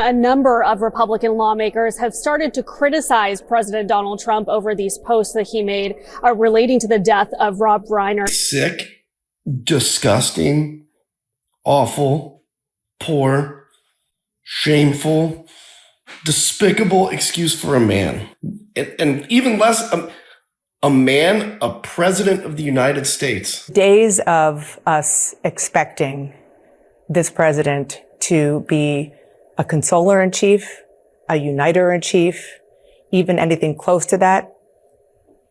a number of Republican lawmakers have started to criticize President Donald Trump over these posts that he made relating to the death of Rob Reiner. Sick, disgusting, awful, poor, shameful, despicable excuse for a man. And even less, a man, a president of the United States. Days of us expecting this president to be a consoler-in-chief, a uniter-in-chief, even anything close to that,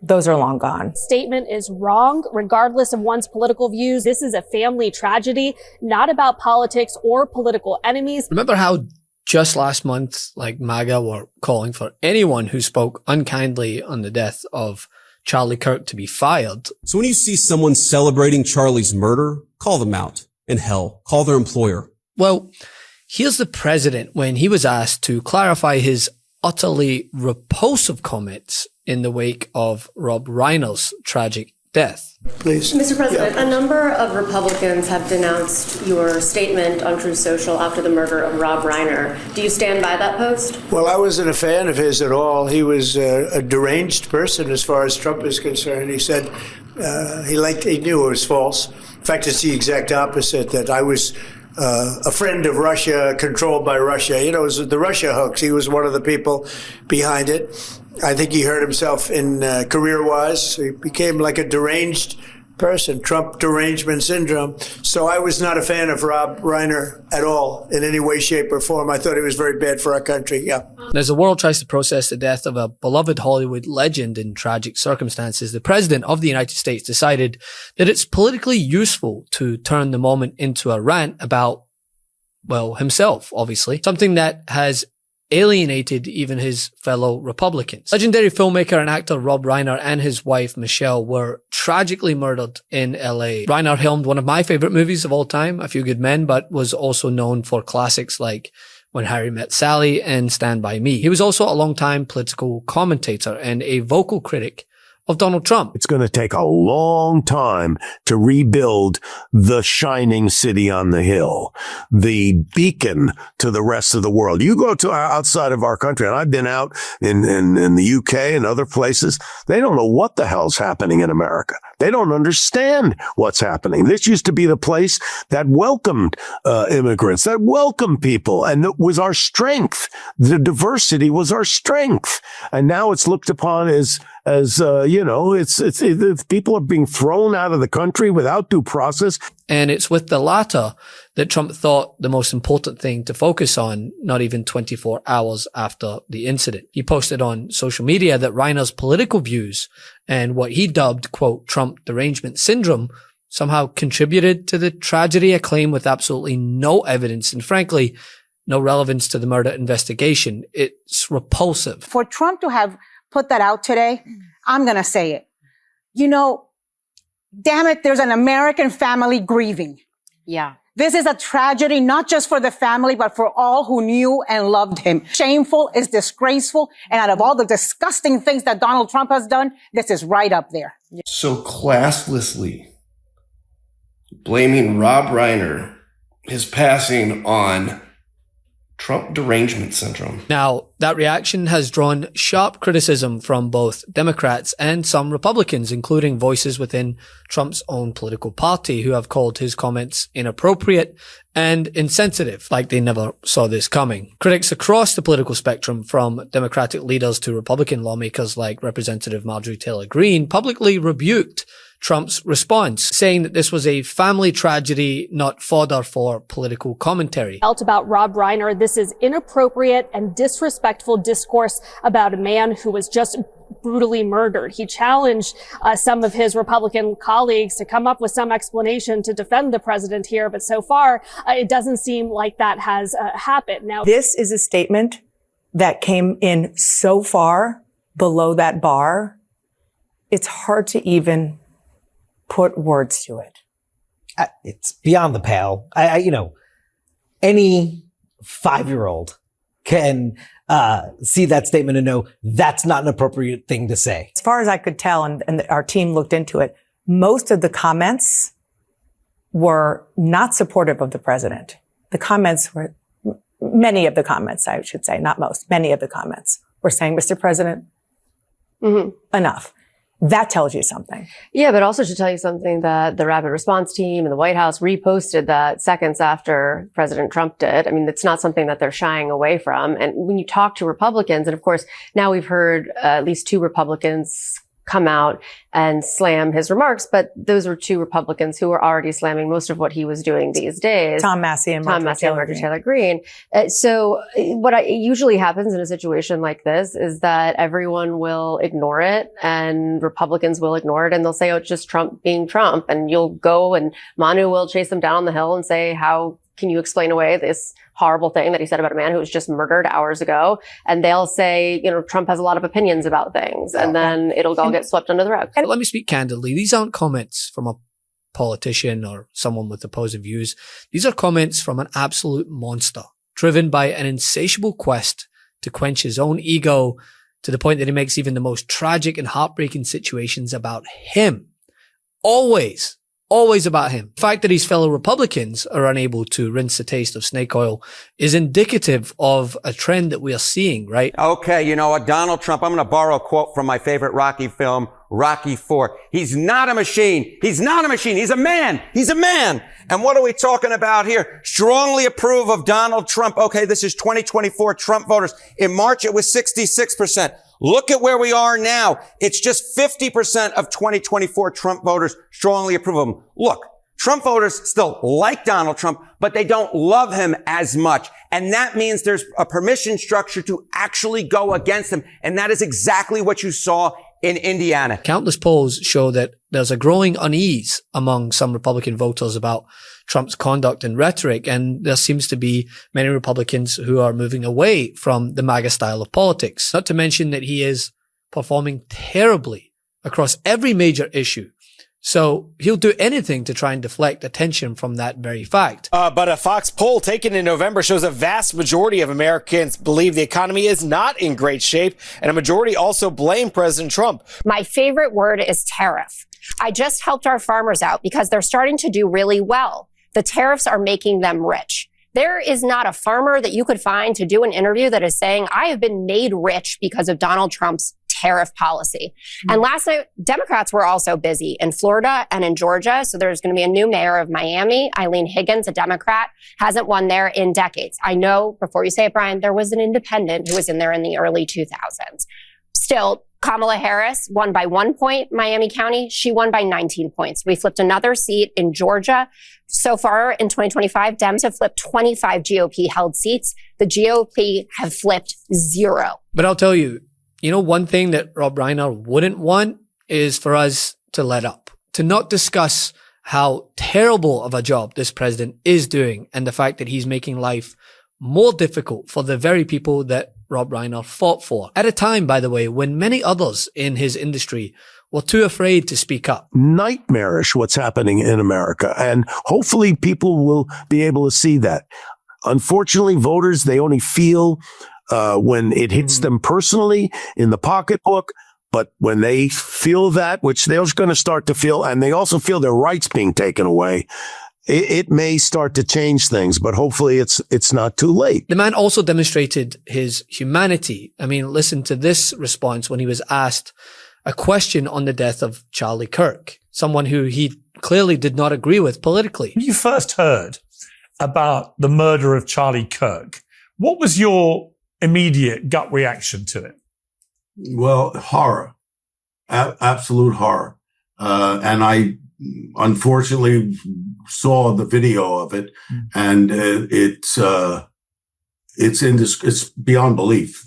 those are long gone. Statement is wrong, regardless of one's political views. This is a family tragedy, not about politics or political enemies. Remember how just last month, like MAGA were calling for anyone who spoke unkindly on the death of Charlie Kirk to be fired. So when you see someone celebrating Charlie's murder, call them out. And hell, call their employer. Well, here's the president when he was asked to clarify his utterly repulsive comments in the wake of Rob Reiner's tragic death. Please. Mr. President, a number of Republicans have denounced your statement on Truth Social after the murder of Rob Reiner. Do you stand by that post? Well, I wasn't a fan of his at all. He was a deranged person as far as Trump is concerned. He said he knew it was false. In fact, it's the exact opposite, that I was a friend of Russia, controlled by Russia. You know, it was the Russia hoax. He was one of the people behind it. I think he hurt himself in career-wise. He became like a deranged person, Trump derangement syndrome. So I was not a fan of Rob Reiner at all in any way, shape, or form. I thought it was very bad for our country, yeah. As the world tries to process the death of a beloved Hollywood legend in tragic circumstances, the President of the United States decided that it's politically useful to turn the moment into a rant about, well, himself, obviously. Something that has alienated even his fellow Republicans. Legendary filmmaker and actor Rob Reiner and his wife Michelle were tragically murdered in LA. Reiner helmed one of my favorite movies of all time, A Few Good Men, but was also known for classics like When Harry Met Sally and Stand By Me. He was also a longtime political commentator and a vocal critic of Donald Trump. It's going to take a long time to rebuild the shining city on the hill, the beacon to the rest of the world. You go to outside of our country, and I've been out in the UK and other places. They don't know what the hell's happening in America. They don't understand what's happening. This used to be the place that welcomed immigrants, that welcomed people, and it was our strength. The diversity was our strength. And now it's looked upon as it's people are being thrown out of the country without due process. And it's with the latter that Trump thought the most important thing to focus on, not even 24 hours after the incident. He posted on social media that Reiner's political views and what he dubbed, quote, Trump derangement syndrome somehow contributed to the tragedy, a claim with absolutely no evidence and frankly, no relevance to the murder investigation. It's repulsive. For Trump to have put that out today, I'm going to say it. You know, damn it, there's an American family grieving. Yeah. This is a tragedy, not just for the family, but for all who knew and loved him. Shameful, is disgraceful, and out of all the disgusting things that Donald Trump has done, this is right up there. So classlessly blaming Rob Reiner, his passing, on Trump derangement syndrome. Now, that reaction has drawn sharp criticism from both Democrats and some Republicans, including voices within Trump's own political party who have called his comments inappropriate and insensitive, like they never saw this coming. Critics across the political spectrum, from Democratic leaders to Republican lawmakers like Representative Marjorie Taylor Greene, publicly rebuked Trump's response, saying that this was a family tragedy, not fodder for political commentary. Felt about Rob Reiner, this is inappropriate and disrespectful discourse about a man who was just brutally murdered. He challenged some of his Republican colleagues to come up with some explanation to defend the president here, but so far it doesn't seem like that has happened. Now, this is a statement that came in so far below that bar, it's hard to even put words to it. It's beyond the pale. Any 5-year-old can see that statement and know that's not an appropriate thing to say. As far as I could tell, and our team looked into it, most of the comments were not supportive of the president. The comments were many of the comments, I should say, not most, many of the comments were saying, Mr. President, enough. That tells you something. Yeah, but also should tell you something that the rapid response team and the White House reposted that seconds after President Trump did. I mean, it's not something that they're shying away from. And when you talk to Republicans, and of course, now we've heard at least 2 Republicans come out and slam his remarks, but those were 2 Republicans who were already slamming most of what he was doing these days. Tom Massey and Marjorie Taylor Greene. So what usually happens in a situation like this is that everyone will ignore it and Republicans will ignore it and they'll say, oh, it's just Trump being Trump. And you'll go and Manu will chase them down on the Hill and say, how can you explain away this horrible thing that he said about a man who was just murdered hours ago? And they'll say, you know, Trump has a lot of opinions about things, and then it'll all get swept under the rug. Let me speak candidly. These aren't comments from a politician or someone with opposing views. These are comments from an absolute monster, driven by an insatiable quest to quench his own ego to the point that he makes even the most tragic and heartbreaking situations about him. Always about him. The fact that his fellow Republicans are unable to rinse the taste of snake oil is indicative of a trend that we are seeing, right? Okay, you know what, Donald Trump, I'm going to borrow a quote from my favorite Rocky film, Rocky IV. He's not a machine. He's not a machine. He's a man. He's a man. And what are we talking about here? Strongly approve of Donald Trump. Okay, this is 2024 Trump voters. In March, it was 66%. Look at where we are now. It's just 50% of 2024 Trump voters strongly approve of him. Look, Trump voters still like Donald Trump, but they don't love him as much. And that means there's a permission structure to actually go against him. And that is exactly what you saw in Indiana. Countless polls show that there's a growing unease among some Republican voters about Trump's conduct and rhetoric, and there seems to be many Republicans who are moving away from the MAGA style of politics, not to mention that he is performing terribly across every major issue. So he'll do anything to try and deflect attention from that very fact. But a Fox poll taken in November shows a vast majority of Americans believe the economy is not in great shape, and a majority also blame President Trump. My favorite word is tariff. I just helped our farmers out because they're starting to do really well. The tariffs are making them rich. There is not a farmer that you could find to do an interview that is saying, I have been made rich because of Donald Trump's tariff policy. And last night, Democrats were also busy in Florida and in Georgia. So there's going to be a new mayor of Miami, Eileen Higgins, a Democrat, hasn't won there in decades. I know, before you say it, Brian, there was an independent who was in there in the early 2000s. Still, Kamala Harris won by 1 point, Miami County. She won by 19 points. We flipped another seat in Georgia. So far in 2025, Dems have flipped 25 GOP held seats. The GOP have flipped 0. But I'll tell you, you know, one thing that Rob Reiner wouldn't want is for us to let up, to not discuss how terrible of a job this president is doing and the fact that he's making life more difficult for the very people that Rob Reiner fought for. At a time, by the way, when many others in his industry were too afraid to speak up. Nightmarish what's happening in America. And hopefully people will be able to see that. Unfortunately, voters, they only feel when it hits them personally in the pocketbook. But when they feel that, which they're going to start to feel, and they also feel their rights being taken away, it may start to change things, but hopefully it's not too late. The man also demonstrated his humanity. I mean, listen to this response when he was asked a question on the death of Charlie Kirk, someone who he clearly did not agree with politically. When you first heard about the murder of Charlie Kirk, what was your immediate gut reaction to it? Well, horror, absolute horror. And I unfortunately saw the video of it, and it's beyond belief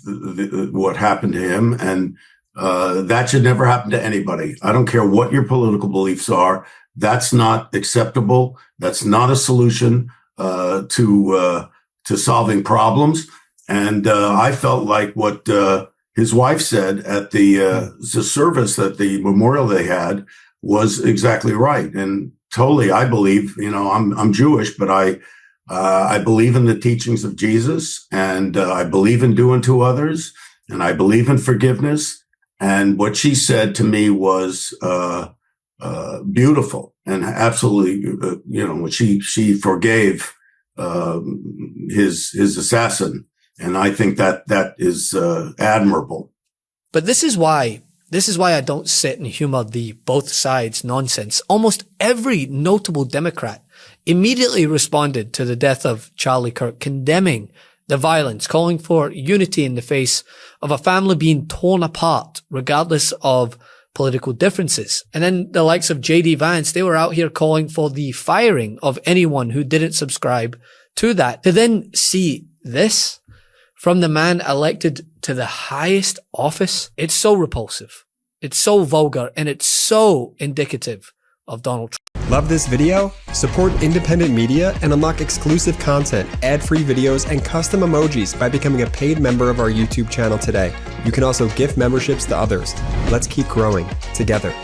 what happened to him, and that should never happen to anybody. I don't care what your political beliefs are. That's not acceptable. That's not a solution to solving problems. And I felt like what his wife said at the service, that the memorial they had, was exactly right. And totally, I believe, I'm Jewish, but I believe in the teachings of Jesus, and I believe in doing to others, and I believe in forgiveness. And what she said to me was beautiful, and absolutely, she forgave his assassin. And I think that is admirable. But this is why I don't sit and humor the both sides nonsense. Almost every notable Democrat immediately responded to the death of Charlie Kirk, condemning the violence, calling for unity in the face of a family being torn apart, regardless of political differences. And then the likes of J.D. Vance, they were out here calling for the firing of anyone who didn't subscribe to that. To then see this from the man elected to the highest office, it's so repulsive. It's so vulgar, and it's so indicative of Donald Trump. Love this video? Support independent media and unlock exclusive content, ad-free videos, and custom emojis by becoming a paid member of our YouTube channel today. You can also gift memberships to others. Let's keep growing together.